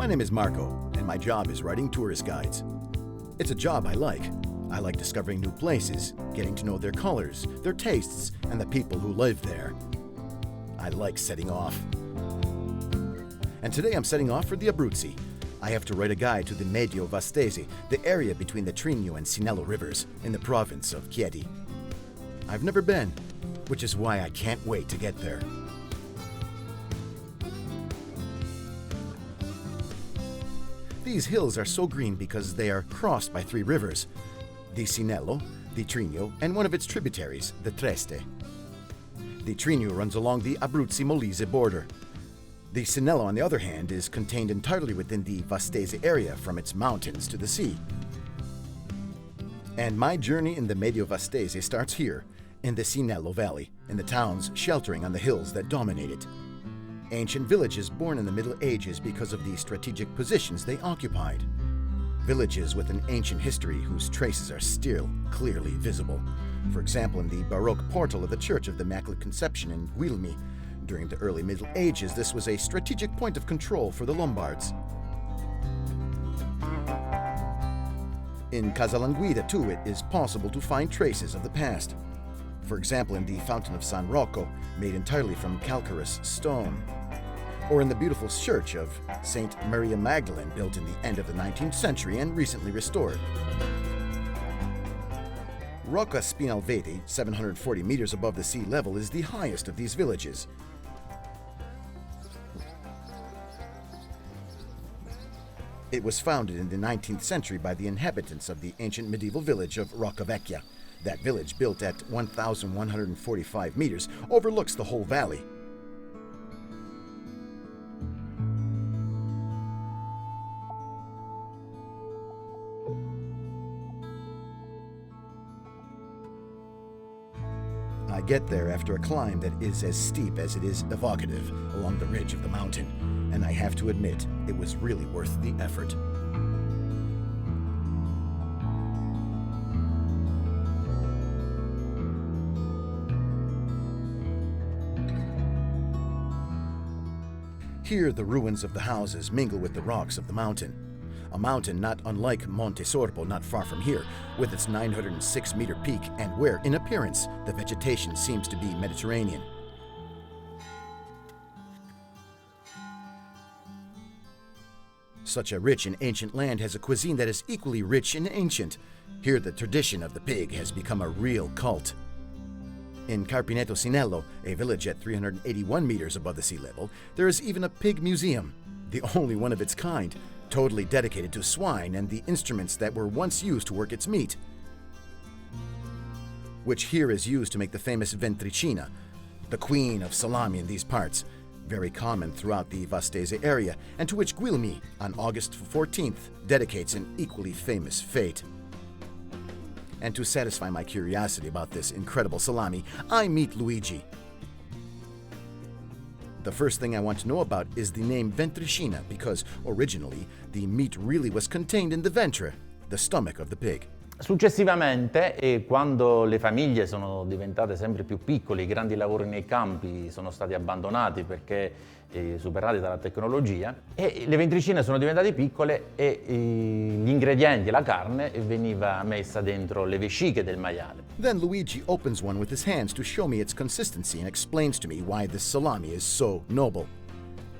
My name is Marco, and my job is writing tourist guides. It's a job I like. I like discovering new places, getting to know their colors, their tastes, and the people who live there. I like setting off. And today I'm setting off for the Abruzzi. I have to write a guide to the Medio Vastese, the area between the Trigno and Sinello rivers in the province of Chieti. I've never been, which is why I can't wait to get there. These hills are so green because they are crossed by three rivers, the Sinello, the Trigno, and one of its tributaries, the Treste. The Trigno runs along the Abruzzi-Molise border. The Sinello, on the other hand, is contained entirely within the Vastese area from its mountains to the sea. And my journey in the Medio Vastese starts here, in the Sinello Valley, in the towns sheltering on the hills that dominate it. Ancient villages born in the Middle Ages because of the strategic positions they occupied. Villages with an ancient history whose traces are still clearly visible. For example, in the Baroque portal of the Church of the Immaculate Conception in Guilmi. During the early Middle Ages, this was a strategic point of control for the Lombards. In Casalanguida, too, it is possible to find traces of the past. For example, in the Fountain of San Rocco, made entirely from calcareous stone. Or in the beautiful church of Saint Maria Magdalene, built in the end of the 19th century and recently restored. Rocca Spinalveti, 740 meters above the sea level, is the highest of these villages. It was founded in the 19th century by the inhabitants of the ancient medieval village of Roccavecchia. That village, built at 1,145 meters, overlooks the whole valley. I get there after a climb that is as steep as it is evocative along the ridge of the mountain, and I have to admit, it was really worth the effort. Here, the ruins of the houses mingle with the rocks of the mountain. A mountain not unlike Monte Sorbo, not far from here, with its 906-meter peak, and where, in appearance, the vegetation seems to be Mediterranean. Such a rich and ancient land has a cuisine that is equally rich and ancient. Here, the tradition of the pig has become a real cult. In Carpineto Sinello, a village at 381 meters above the sea level, there is even a pig museum, the only one of its kind, totally dedicated to swine and the instruments that were once used to work its meat, which here is used to make the famous ventricina, the queen of salami in these parts, very common throughout the Vastese area, and to which Guilmi, on August 14th, dedicates an equally famous fete. And to satisfy my curiosity about this incredible salami, I meet Luigi. The first thing I want to know about is the name ventricina, because originally the meat really was contained in the ventre, the stomach of the pig. Successivamente, quando le famiglie sono diventate sempre più piccole, i grandi lavori nei campi sono stati abbandonati perché superati dalla tecnologia, e le ventricine sono diventate piccole e gli ingredienti, la carne, veniva messa dentro le vesciche del maiale. Then Luigi opens one with his hands to show me its consistency and explains to me why this salami is so noble.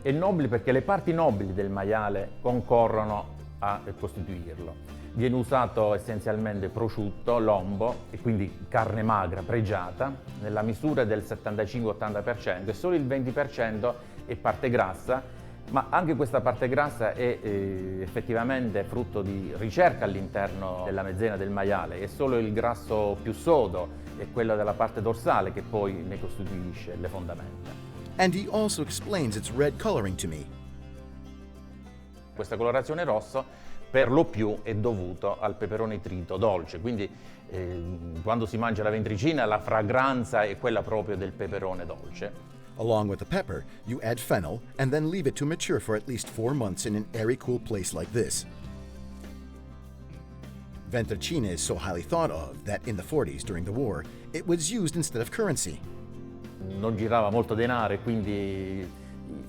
È nobile perché le parti nobili del maiale concorrono a costituirlo. Viene usato essenzialmente prosciutto, lombo, e quindi carne magra, pregiata, nella misura del 75-80%, e solo il 20% è parte grassa, ma anche questa parte grassa è effettivamente frutto di ricerca all'interno della mezzena del maiale. È solo il grasso più sodo e quello della parte dorsale che poi ne costituisce le fondamenta. And he also explains its red coloring to me. Questa colorazione rosso per lo più è dovuto al peperone trito dolce, quindi quando si mangia la ventricina la fragranza è quella proprio del peperone dolce. Along with the pepper, you add fennel and then leave it to mature for at least 4 months in an airy, cool place like this. Ventricina is so highly thought of that in the 40s, during the war, it was used instead of currency. Non girava molto denaro e quindi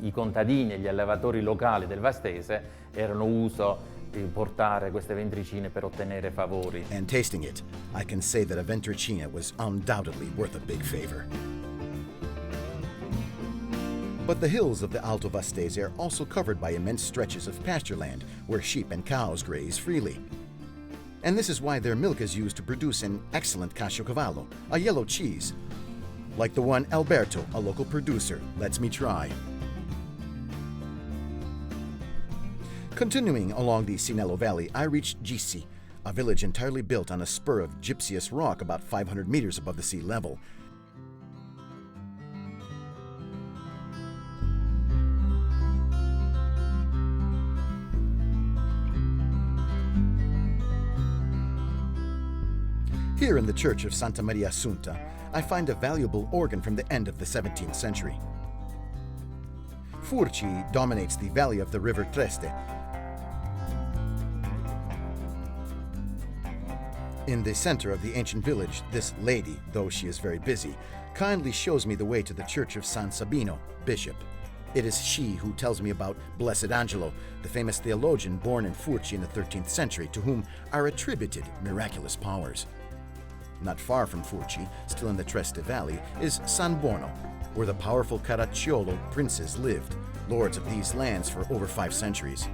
i contadini e gli allevatori locali del Vastese erano uso portare queste ventricine per ottenere favori. And tasting it, I can say that a ventricina was undoubtedly worth a big favor. But the hills of the Alto Vastese are also covered by immense stretches of pasture land where sheep and cows graze freely. And this is why their milk is used to produce an excellent caciocavallo, a yellow cheese, like the one Alberto, a local producer, lets me try. Continuing along the Sinello Valley, I reached Gissi, a village entirely built on a spur of gypseous rock about 500 meters above the sea level. Here in the church of Santa Maria Assunta, I find a valuable organ from the end of the 17th century. Furci dominates the valley of the river Treste. In the center of the ancient village, this lady, though she is very busy, kindly shows me the way to the church of San Sabino, bishop. It is she who tells me about Blessed Angelo, the famous theologian born in Furci in the 13th century, to whom are attributed miraculous powers. Not far from Furci, still in the Treste Valley, is San Buono, where the powerful Caracciolo princes lived, lords of these lands for over 5 centuries.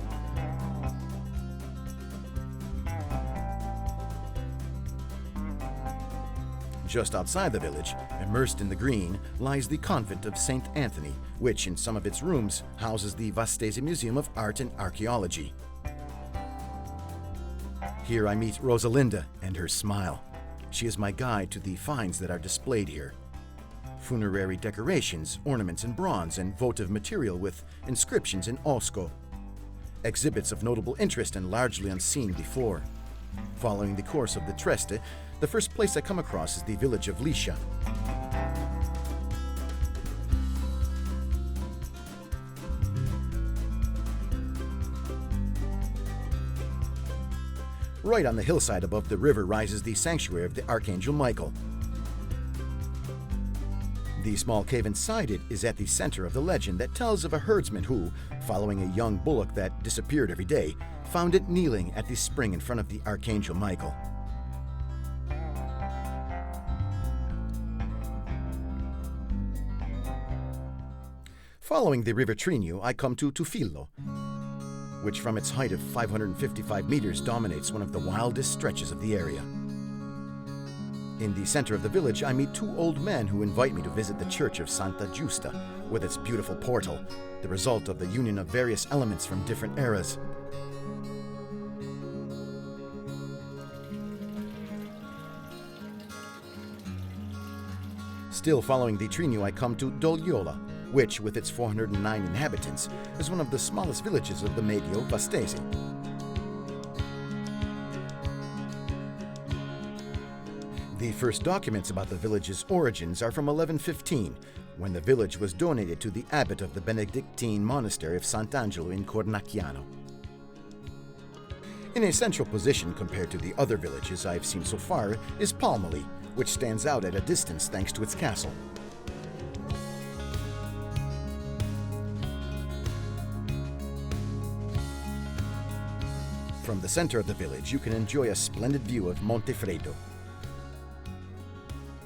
Just outside the village, immersed in the green, lies the convent of St. Anthony, which in some of its rooms houses the Vastese Museum of Art and Archaeology. Here I meet Rosalinda and her smile. She is my guide to the finds that are displayed here. Funerary decorations, ornaments in bronze, and votive material with inscriptions in osco. Exhibits of notable interest and largely unseen before. Following the course of the Treste, the first place I come across is the village of Liscia. Right on the hillside above the river rises the sanctuary of the Archangel Michael. The small cave inside it is at the center of the legend that tells of a herdsman who, following a young bullock that disappeared every day, found it kneeling at the spring in front of the Archangel Michael. Following the river Trigno, I come to Tufillo, which from its height of 555 meters dominates one of the wildest stretches of the area. In the center of the village, I meet 2 old men who invite me to visit the church of Santa Giusta, with its beautiful portal, the result of the union of various elements from different eras. Still following the Trigno, I come to Dogliola, which, with its 409 inhabitants, is one of the smallest villages of the Medio Vastese. The first documents about the village's origins are from 1115, when the village was donated to the abbot of the Benedictine monastery of Sant'Angelo in Cornacchiano. In a central position compared to the other villages I've seen so far is Palmoli, which stands out at a distance thanks to its castle. From the center of the village, you can enjoy a splendid view of Monte Freddo,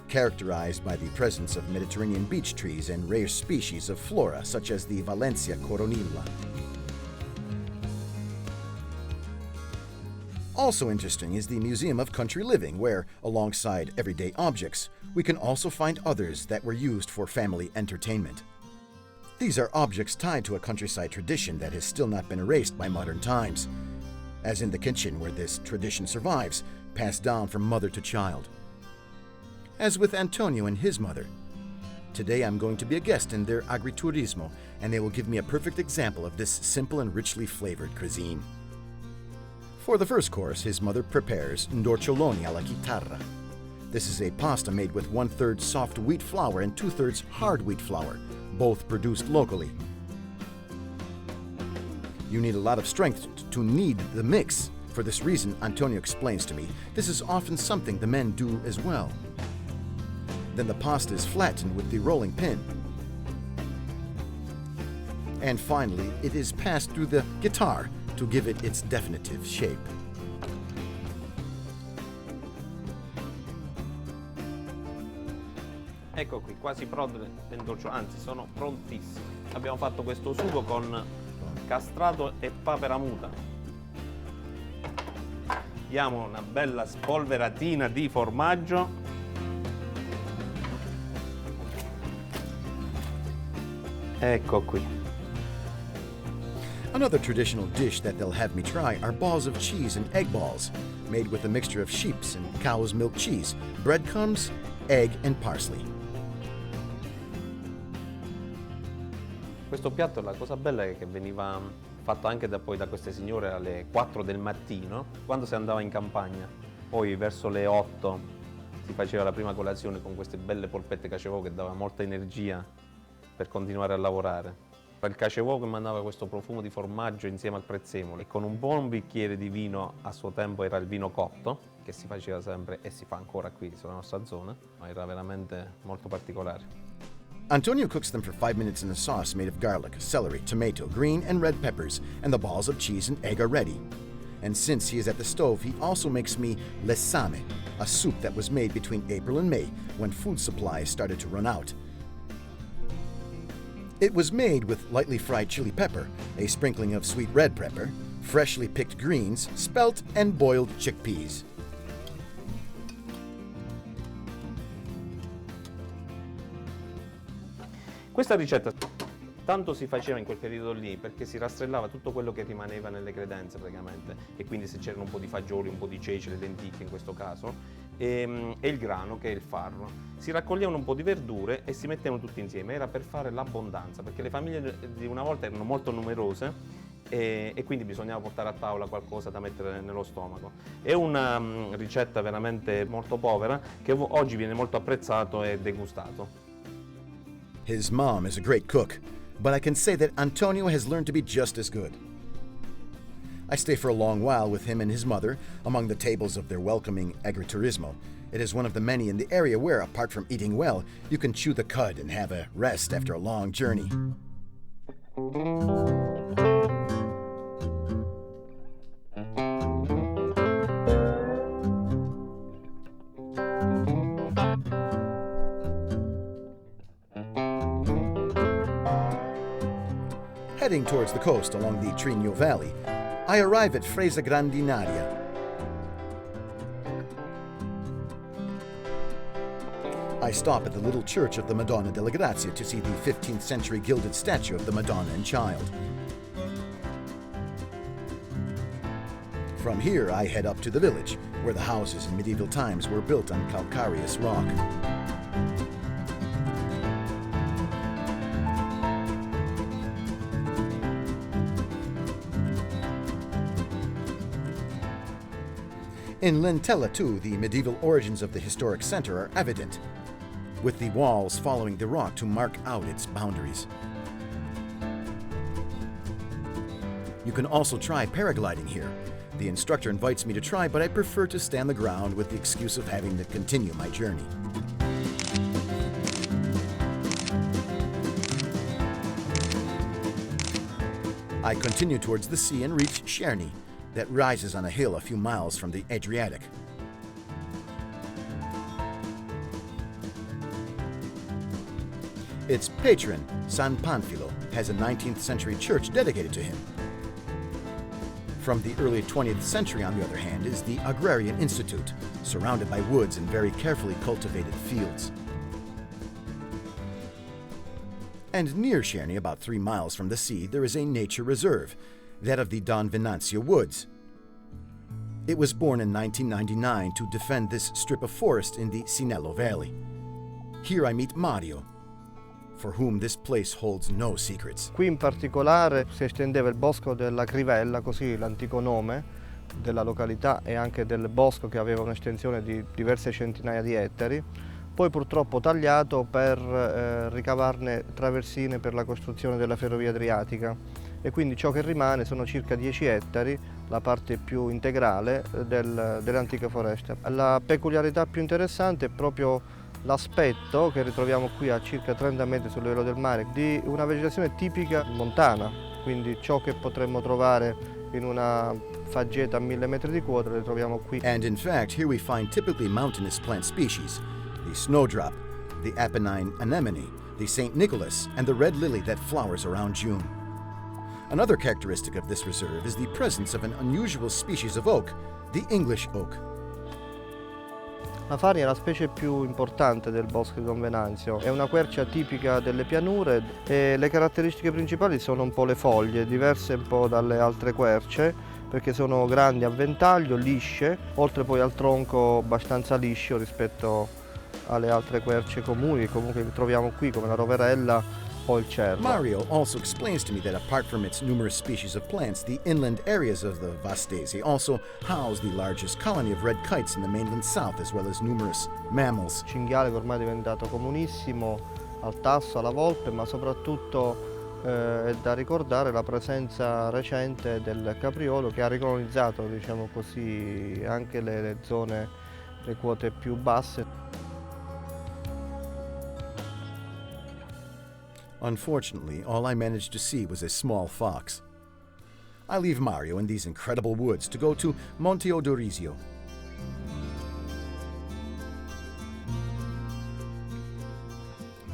characterized by the presence of Mediterranean beech trees and rare species of flora such as the Valencia coronilla. Also interesting is the Museum of Country Living, where, alongside everyday objects, we can also find others that were used for family entertainment. These are objects tied to a countryside tradition that has still not been erased by modern times, as in the kitchen where this tradition survives, passed down from mother to child. As with Antonio and his mother, today I'm going to be a guest in their agriturismo, and they will give me a perfect example of this simple and richly flavored cuisine. For the first course, his mother prepares ndorcioloni alla chitarra. This is a pasta made with 1/3 soft wheat flour and 2/3 hard wheat flour, both produced locally. You need a lot of strength to knead the mix. For this reason, Antonio explains to me, this is often something the men do as well. Then the pasta is flattened with the rolling pin. And finally, it is passed through the guitar to give it its definitive shape. Ecco qui, quasi pronto l'endolcio, anzi sono prontissimi. Abbiamo fatto questo sugo con castrato e papera muta. Diamo una bella spolveratina di formaggio. Ecco qui. Another traditional dish that they'll have me try are balls of cheese and egg balls, made with a mixture of sheep's and cow's milk cheese, breadcrumbs, egg, and parsley. Questo piatto, la cosa bella è che veniva fatto anche poi da queste signore alle 4 del mattino, quando si andava in campagna. Poi verso le 8 si faceva la prima colazione con queste belle polpette cacio che dava molta energia per continuare a lavorare. Il cacio che mandava questo profumo di formaggio insieme al prezzemolo e con un buon bicchiere di vino, a suo tempo era il vino cotto, che si faceva sempre e si fa ancora qui sulla nostra zona, ma era veramente molto particolare. Antonio cooks them for 5 minutes in a sauce made of garlic, celery, tomato, green and red peppers, and the balls of cheese and egg are ready. And since he is at the stove, he also makes me lesame, a soup that was made between April and May, when food supplies started to run out. It was made with lightly fried chili pepper, a sprinkling of sweet red pepper, freshly picked greens, spelt, and boiled chickpeas. Questa ricetta tanto si faceva in quel periodo lì perché si rastrellava tutto quello che rimaneva nelle credenze praticamente, e quindi se c'erano un po' di fagioli, un po' di ceci, le lenticchie in questo caso, e il grano che è il farro. Si raccoglievano un po' di verdure e si mettevano tutti insieme, era per fare l'abbondanza, perché le famiglie di una volta erano molto numerose e quindi bisognava portare a tavola qualcosa da mettere nello stomaco. È una ricetta veramente molto povera che oggi viene molto apprezzato e degustato. His mom is a great cook, but I can say that Antonio has learned to be just as good. I stay for a long while with him and his mother among the tables of their welcoming agriturismo. It is one of the many in the area where, apart from eating well, you can chew the cud and have a rest after a long journey. Heading towards the coast along the Trigno Valley, I arrive at Fresa Grandinaria. I stop at the little church of the Madonna della Grazia to see the 15th century gilded statue of the Madonna and Child. From here, I head up to the village, where the houses in medieval times were built on calcareous rock. In Lentella, too, the medieval origins of the historic center are evident, with the walls following the rock to mark out its boundaries. You can also try paragliding here. The instructor invites me to try, but I prefer to stay on the ground with the excuse of having to continue my journey. I continue towards the sea and reach Cerny, that rises on a hill a few miles from the Adriatic. Its patron, San Panfilo, has a 19th century church dedicated to him. From the early 20th century, on the other hand, is the Agrarian Institute, surrounded by woods and very carefully cultivated fields. And near Cerny, about 3 miles from the sea, there is a nature reserve, that of the Don Venanzio Woods. It was born in 1999 to defend this strip of forest in the Sinello Valley. Here I meet Mario, for whom this place holds no secrets. Qui in particolare si estendeva il bosco della Crivella, così l'antico nome della località e anche del bosco, che aveva un'estensione di diverse centinaia di ettari, poi purtroppo tagliato per ricavarne traversine per la costruzione della ferrovia adriatica. E quindi ciò che rimane sono circa 10 ettari, la parte più integrale delle antiche foreste. La peculiarità più interessante è proprio l'aspetto che ritroviamo qui a circa 30 metri sul livello del mare di una vegetazione tipica montana, quindi ciò che potremmo trovare in una faggeta a 1000 metri di quota lo troviamo qui. And in fact, here we find typically mountainous plant species: the snowdrop, the Apennine anemone, the St. Nicholas, and the red lily that flowers around June. Another characteristic of this reserve is the presence of an unusual species of oak, the English oak. La farnia è la specie più importante del bosco di Don Venanzio, è una quercia tipica delle pianure e le caratteristiche principali sono un po' le foglie, diverse un po' dalle altre querce, perché sono grandi a ventaglio, lisce, oltre poi al tronco abbastanza liscio rispetto alle altre querce comuni, che comunque troviamo qui come la roverella o il cervo. Mario also explains to me that apart from its numerous species of plants, the inland areas of the Vastese also house the largest colony of red kites in the mainland south, as well as numerous mammals. Il cinghiale che ormai è diventato comunissimo, al tasso, alla volpe, ma soprattutto è da ricordare la presenza recente del capriolo che ha ricolonizzato, diciamo così, anche le zone, le quote più basse. Unfortunately, all I managed to see was a small fox. I leave Mario in these incredible woods to go to Monte Odorizio.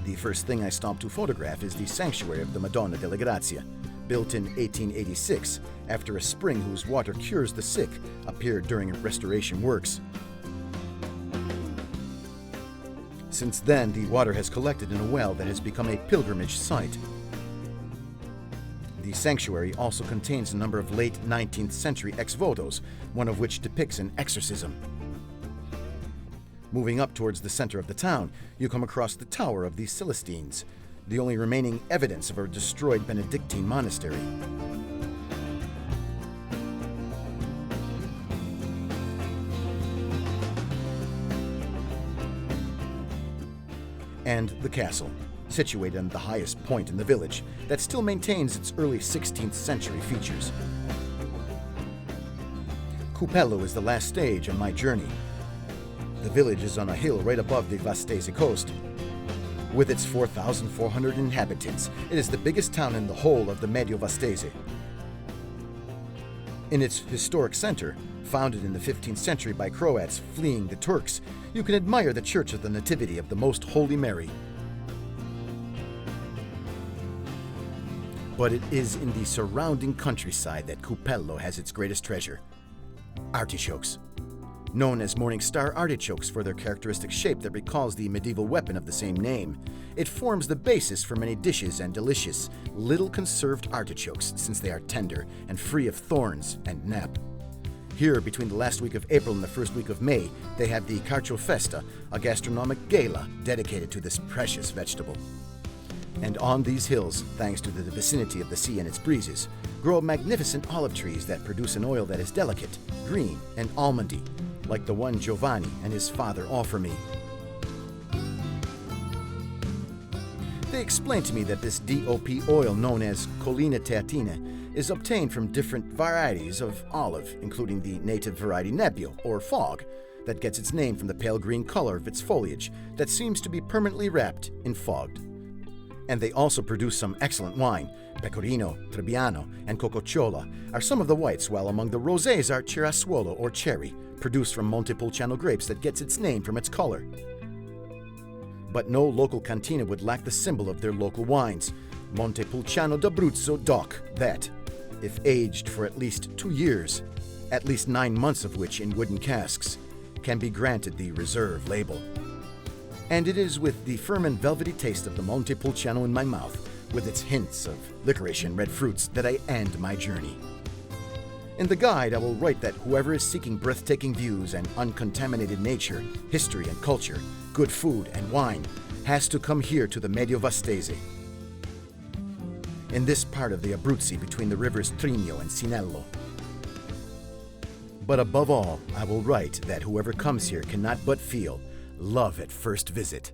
The first thing I stop to photograph is the sanctuary of the Madonna della Grazia, built in 1886 after a spring whose water cures the sick appeared during restoration works. Since then, the water has collected in a well that has become a pilgrimage site. The sanctuary also contains a number of late 19th century ex-votos, one of which depicts an exorcism. Moving up towards the center of the town, you come across the Tower of the Celestines, the only remaining evidence of a destroyed Benedictine monastery. And the castle, situated on the highest point in the village, that still maintains its early 16th century features. Cupello is the last stage on my journey. The village is on a hill right above the Vastese coast. With its 4,400 inhabitants, it is the biggest town in the whole of the Medio Vastese. In its historic center, founded in the 15th century by Croats fleeing the Turks, you can admire the Church of the Nativity of the Most Holy Mary. But it is in the surrounding countryside that Cupello has its greatest treasure: artichokes. Known as Morning Star artichokes for their characteristic shape that recalls the medieval weapon of the same name, it forms the basis for many dishes and delicious little conserved artichokes, since they are tender and free of thorns and nap. Here, between the last week of April and the first week of May, they have the Carcio Festa, a gastronomic gala dedicated to this precious vegetable. And on these hills, thanks to the vicinity of the sea and its breezes, grow magnificent olive trees that produce an oil that is delicate, green, and almondy, like the one Giovanni and his father offer me. They explained to me that this DOP oil, known as Collina Teatina, is obtained from different varieties of olive, including the native variety Nebbio, or fog, that gets its name from the pale green color of its foliage that seems to be permanently wrapped in fogged. And they also produce some excellent wine. Pecorino, Trebbiano, and Cococciola are some of the whites, while among the rosés are Cerasuolo, or cherry, produced from Montepulciano grapes that gets its name from its color. But no local cantina would lack the symbol of their local wines, Montepulciano d'Abruzzo DOC, that, if aged for at least 2 years, at least 9 months of which in wooden casks, can be granted the reserve label. And it is with the firm and velvety taste of the Montepulciano in my mouth, with its hints of licorice and red fruits, that I end my journey. In the guide, I will write that whoever is seeking breathtaking views and uncontaminated nature, history and culture, good food and wine, has to come here to the Medio Vastese. In this part of the Abruzzi between the rivers Trigno and Sinello. But above all, I will write that whoever comes here cannot but feel love at first visit.